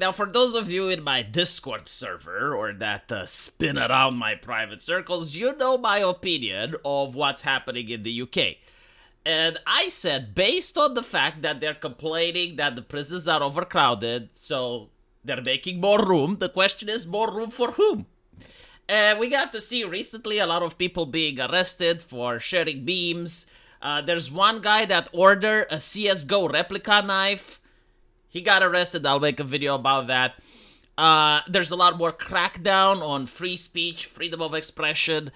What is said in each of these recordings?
Now, for those of you in my Discord server or that spin around my private circles, you know my opinion of what's happening in the UK. And I said, based on the fact that they're complaining that the prisons are overcrowded, so they're making more room, the question is more room for whom? And we got to see recently a lot of people being arrested for sharing memes. There's one guy that ordered a CSGO replica knife. He got arrested. I'll make a video about that. There's a lot more crackdown on free speech, freedom of expression.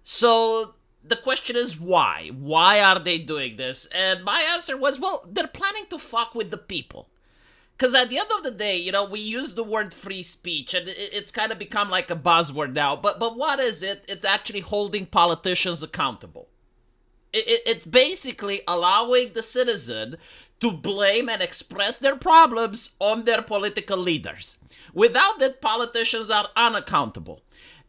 So the question is why? Why are they doing this? And my answer was, well, they're planning to fuck with the people. Because at the end of the day, you know, we use the word free speech, and it's kind of become like a buzzword now. But what is it? It's actually holding politicians accountable. It's basically allowing the citizen to blame and express their problems on their political leaders. Without that, politicians are unaccountable.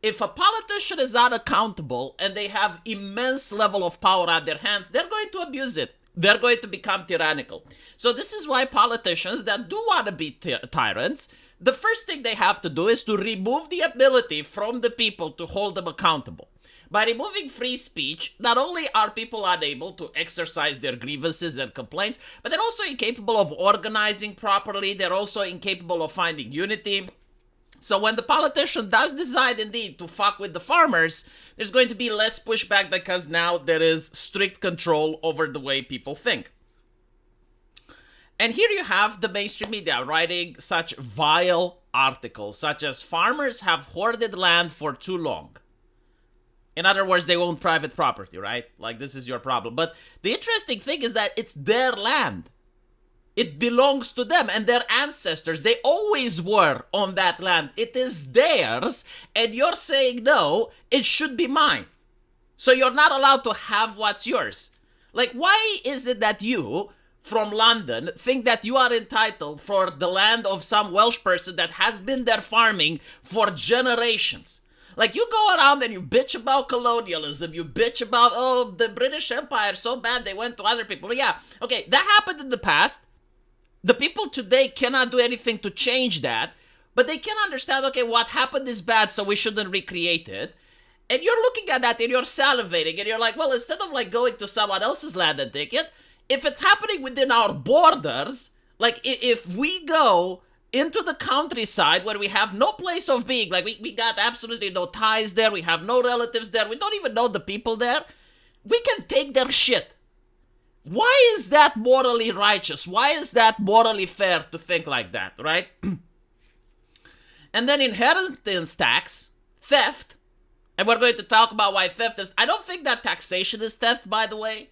If a politician is unaccountable and they have immense level of power at their hands, they're going to abuse it. They're going to become tyrannical. So this is why politicians that do want to be tyrants, the first thing they have to do is to remove the ability from the people to hold them accountable. By removing free speech, not only are people unable to exercise their grievances and complaints, but they're also incapable of organizing properly. They're also incapable of finding unity. So when the politician does decide indeed to fuck with the farmers, there's going to be less pushback because now there is strict control over the way people think. And here you have the mainstream media writing such vile articles, such as farmers have hoarded land for too long. In other words, they own private property, right? Like, this is your problem. But the interesting thing is that it's their land. It belongs to them and their ancestors. They always were on that land. It is theirs, and you're saying, no, it should be mine. So you're not allowed to have what's yours. Like, why is it that you, from London, think that you are entitled for the land of some Welsh person that has been there farming for generations? Like, you go around and you bitch about colonialism, you bitch about, oh, the British Empire, so bad they went to other people. Yeah, okay, that happened in the past. The people today cannot do anything to change that, but they can understand, okay, what happened is bad, so we shouldn't recreate it. And you're looking at that and you're salivating, and you're like, well, instead of like going to someone else's land and take it, if it's happening within our borders, like if we go into the countryside where we have no place of being, like we got absolutely no ties there, we have no relatives there, we don't even know the people there, we can take their shit. Why is that morally righteous? Why is that morally fair to think like that, right? And then inheritance tax, theft, and we're going to talk about why theft is... I don't think that taxation is theft, by the way,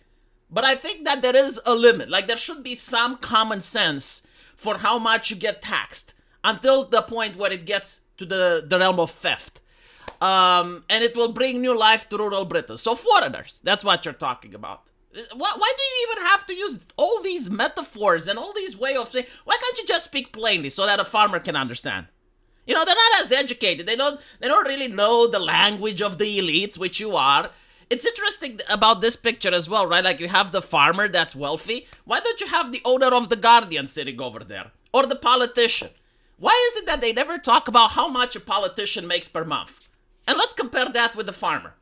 but I think that there is a limit. Like, there should be some common sense for how much you get taxed until the point where it gets to the realm of theft. And it will bring new life to rural Britain. So foreigners, that's what you're talking about. Why do you even have to use all these metaphors and all these way of saying? Why can't you just speak plainly so that a farmer can understand? You know, they're not as educated. They don't really know the language of the elites, which you are. It's interesting about this picture as well, right? Like, you have the farmer that's wealthy. Why don't you have the owner of the Guardian sitting over there? Or the politician? Why is it that they never talk about how much a politician makes per month? And let's compare that with the farmer.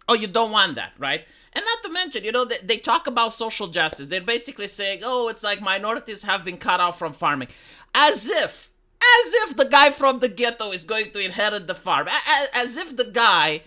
Oh, you don't want that, right? And not to mention, you know, they talk about social justice. They're basically saying, oh, it's like minorities have been cut out from farming. As if the guy from the ghetto is going to inherit the farm. As if the guy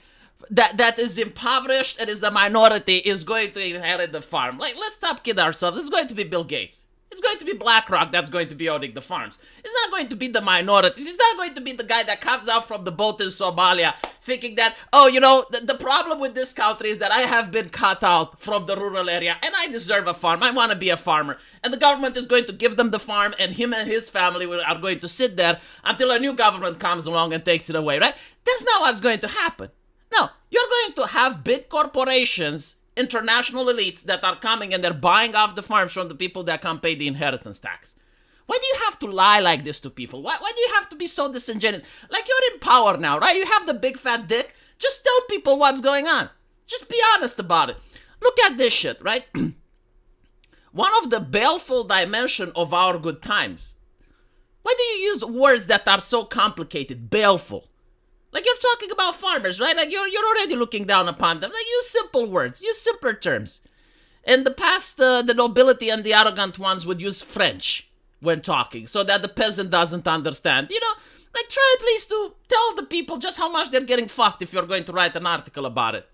that is impoverished and is a minority is going to inherit the farm. Like, let's stop kidding ourselves. It's going to be Bill Gates. It's going to be BlackRock that's going to be owning the farms. It's not going to be the minorities. It's not going to be the guy that comes out from the boat in Somalia thinking that, oh, you know, the problem with this country is that I have been cut out from the rural area and I deserve a farm. I want to be a farmer. And the government is going to give them the farm, and him and his family are going to sit there until a new government comes along and takes it away, right? That's not what's going to happen. No, you're going to have big corporations, international elites that are coming and they're buying off the farms from the people that can't pay the inheritance tax. Why do you have to lie like this to people? Why do you have to be so disingenuous? Like, you're in power now, right? You have the big fat dick. Just tell people what's going on. Just be honest about it. Look at this shit, right? One of the baleful dimension of our good times. Why do you use words that are so complicated, baleful. Like, you're talking about farmers, right? Like, you're already looking down upon them. Like, use simple words, use simpler terms. In the past, the nobility and the arrogant ones would use French when talking, so that the peasant doesn't understand. Like, try at least to tell the people just how much they're getting fucked if you're going to write an article about it.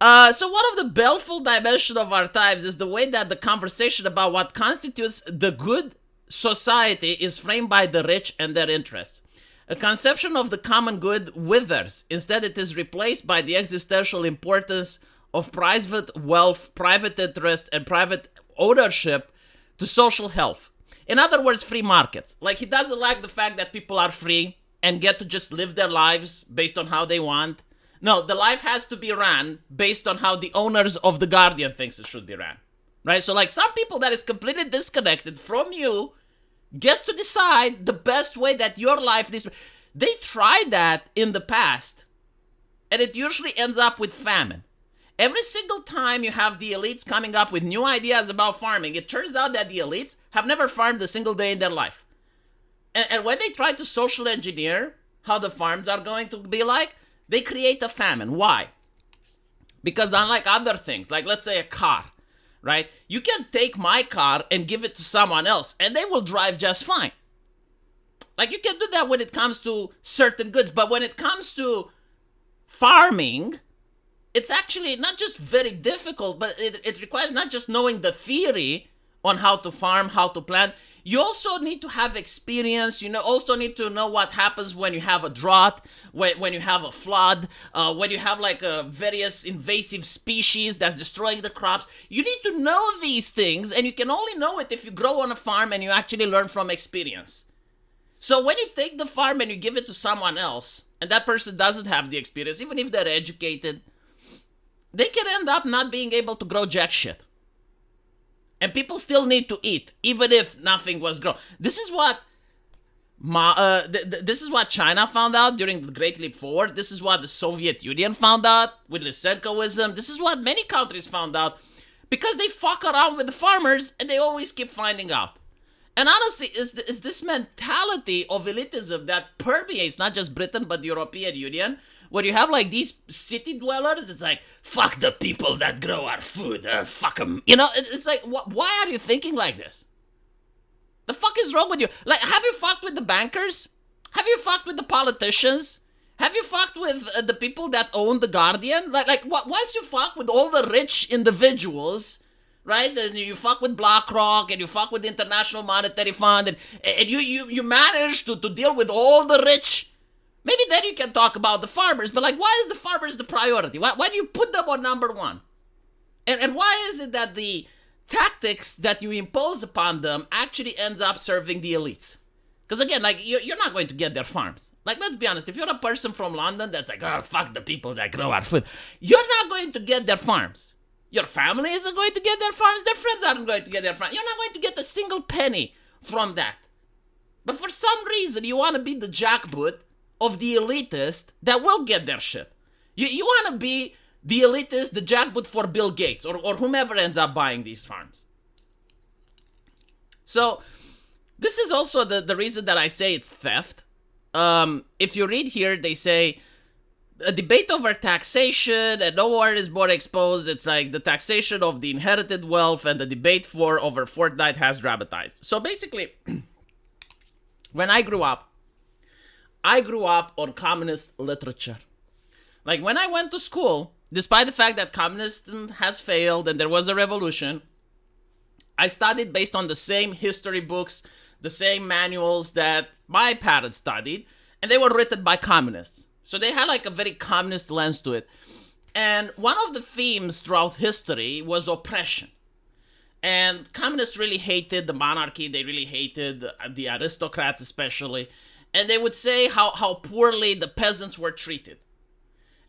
So one of the baleful dimensions of our times is the way that the conversation about what constitutes the good society is framed by the rich and their interests. A conception of the common good withers. Instead, it is replaced by the existential importance of private wealth, private interest, and private ownership to social health. In other words, free markets. Like, he doesn't like the fact that people are free and get to just live their lives based on how they want. No, the life has to be ran based on how the owners of the Guardian thinks it should be ran. Right? So, like, some people that is completely disconnected from you gets to decide the best way that your life needs. They tried that in the past, and it usually ends up with famine. Every single time you have the elites coming up with new ideas about farming, it turns out that the elites have never farmed a single day in their life. And when they try to social engineer how the farms are going to be like, they create a famine. Why? Because unlike other things, like let's say a car, right? You can take my car and give it to someone else, and they will drive just fine. Like, you can do that when it comes to certain goods, but when it comes to farming, it's actually not just very difficult, but it requires not just knowing the theory on how to farm, how to plant. You also need to have experience. You also need to know what happens when you have a drought, when you have a flood, when you have like various invasive species that's destroying the crops. You need to know these things, and you can only know it if you grow on a farm and you actually learn from experience. So when you take the farm and you give it to someone else, and that person doesn't have the experience, even if they're educated, they can end up not being able to grow jack shit. And people still need to eat, even if nothing was grown. This is what this is what China found out during the Great Leap Forward. This is what the Soviet Union found out with Lysenkoism. This is what many countries found out, because they fuck around with the farmers and they always keep finding out. And honestly, is this mentality of elitism that permeates not just Britain but the European Union, where you have like these city dwellers. It's like, fuck the people that grow our food, fuck them. It's like, why are you thinking like this? The fuck is wrong with you? Like, have you fucked with the bankers? Have you fucked with the politicians? Have you fucked with the people that own the Guardian? Once you fuck with all the rich individuals, right? And you fuck with BlackRock, and you fuck with the International Monetary Fund, and you manage to deal with all the rich. Maybe then you can talk about the farmers, but like, why is the farmers the priority? Why do you put them on number one? And why is it that the tactics that you impose upon them actually ends up serving the elites? Because again, like, you're not going to get their farms. Like, let's be honest, if you're a person from London that's like, oh, fuck the people that grow our food, you're not going to get their farms. Your family isn't going to get their farms. Their friends aren't going to get their farms. You're not going to get a single penny from that. But for some reason, you want to be the jackboot of the elitist that will get their shit. You want to be the elitist, the jackboot for Bill Gates or whomever ends up buying these farms. So this is also the reason that I say it's theft. If you read here, they say a debate over taxation, and nowhere is more exposed. It's like the taxation of the inherited wealth, and the debate over Fortnite has dramatized. So basically, when I grew up on communist literature. Like, when I went to school, despite the fact that communism has failed and there was a revolution, I studied based on the same history books, the same manuals that my parents studied, and they were written by communists. So they had like a very communist lens to it. And one of the themes throughout history was oppression. And communists really hated the monarchy. They really hated the aristocrats especially. And they would say how poorly the peasants were treated.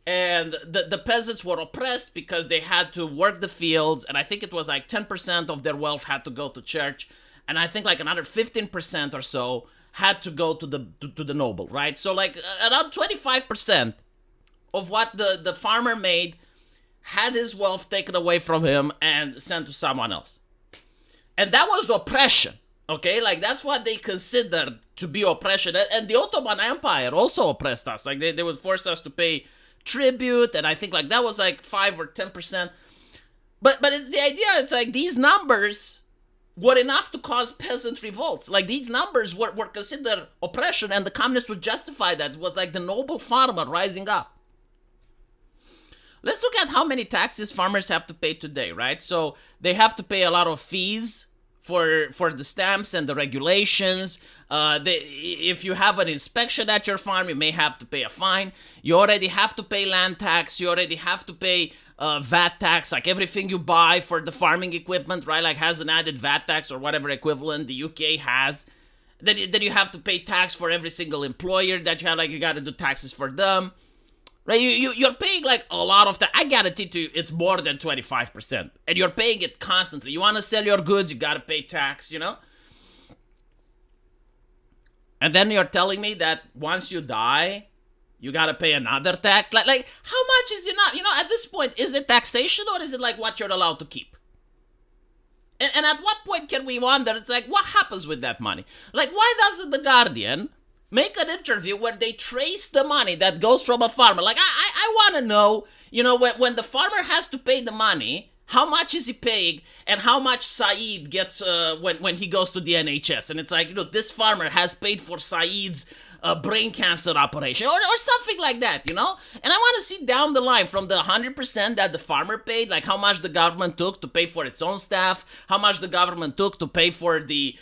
And the peasants were oppressed because they had to work the fields. And I think it was like 10% of their wealth had to go to church. And I think like another 15% or so had to go to the noble, right? So like around 25% of what the farmer made had his wealth taken away from him and sent to someone else. And that was oppression. Okay, like that's what they considered to be oppression. And the Ottoman Empire also oppressed us. Like they would force us to pay tribute, and I think like that was like 5 or 10%. But it's the idea, it's like these numbers were enough to cause peasant revolts. Like these numbers were considered oppression, and the communists would justify that. It was like the noble farmer rising up. Let's look at how many taxes farmers have to pay today, right? So they have to pay a lot of fees for the stamps and the regulations. If you have an inspection at your farm, you may have to pay a fine. You already have to pay land tax. You already have to pay VAT tax. Like everything you buy for the farming equipment, right? Like has an added VAT tax or whatever equivalent the UK has. Then you have to pay tax for every single employer that you have. Like you got to do taxes for them. Right, you're paying like a lot of that. I guarantee to you, it's more than 25%, and you're paying it constantly. You want to sell your goods, you gotta pay tax, you know. And then you're telling me that once you die, you gotta pay another tax. Like how much is enough? You know, at this point, is it taxation or is it like what you're allowed to keep? And at what point can we wonder? It's like, what happens with that money? Like, why doesn't the Guardian make an interview where they trace the money that goes from a farmer? Like, I want to know, you know, when the farmer has to pay the money, how much is he paying and how much Saeed gets when he goes to the NHS? And it's like, you know, this farmer has paid for Saeed's brain cancer operation or something like that, you know? And I want to see down the line from the 100% that the farmer paid, like how much the government took to pay for its own staff, how much the government took to pay for the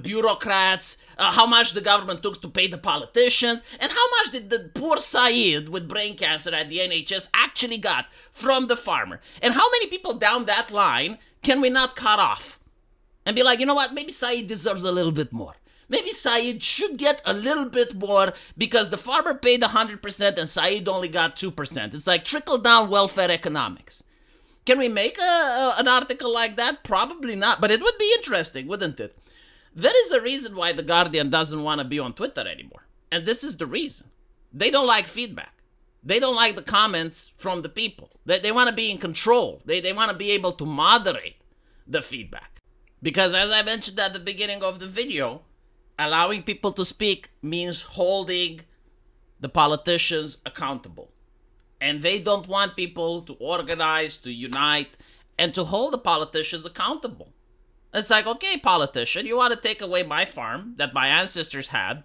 bureaucrats, how much the government took to pay the politicians, and how much did the poor Saeed with brain cancer at the NHS actually got from the farmer? And how many people down that line can we not cut off and be like, you know what, maybe Saeed deserves a little bit more. Maybe Saeed should get a little bit more because the farmer paid 100% and Saeed only got 2%. It's like trickle-down welfare economics. Can we make an article like that? Probably not, but it would be interesting, wouldn't it? There is a reason why The Guardian doesn't want to be on Twitter anymore. And this is the reason. They don't like feedback. They don't like the comments from the people. They want to be in control. They want to be able to moderate the feedback. Because as I mentioned at the beginning of the video, allowing people to speak means holding the politicians accountable. And they don't want people to organize, to unite, and to hold the politicians accountable. It's like, okay, politician, you want to take away my farm that my ancestors had.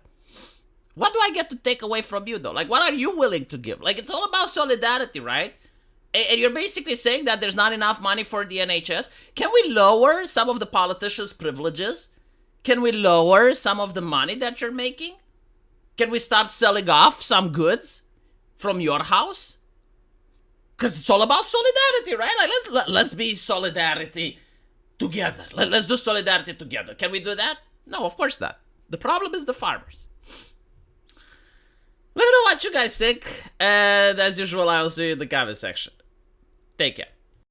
What do I get to take away from you, though? Like, what are you willing to give? Like, it's all about solidarity, right? And you're basically saying that there's not enough money for the NHS. Can we lower some of the politicians' privileges? Can we lower some of the money that you're making? Can we start selling off some goods from your house? Because it's all about solidarity, right? Like, let's be solidarity together. Let's do solidarity together. Can we do that? No, of course not. The problem is the farmers. Let me know what you guys think. And as usual, I'll see you in the comment section. Take care.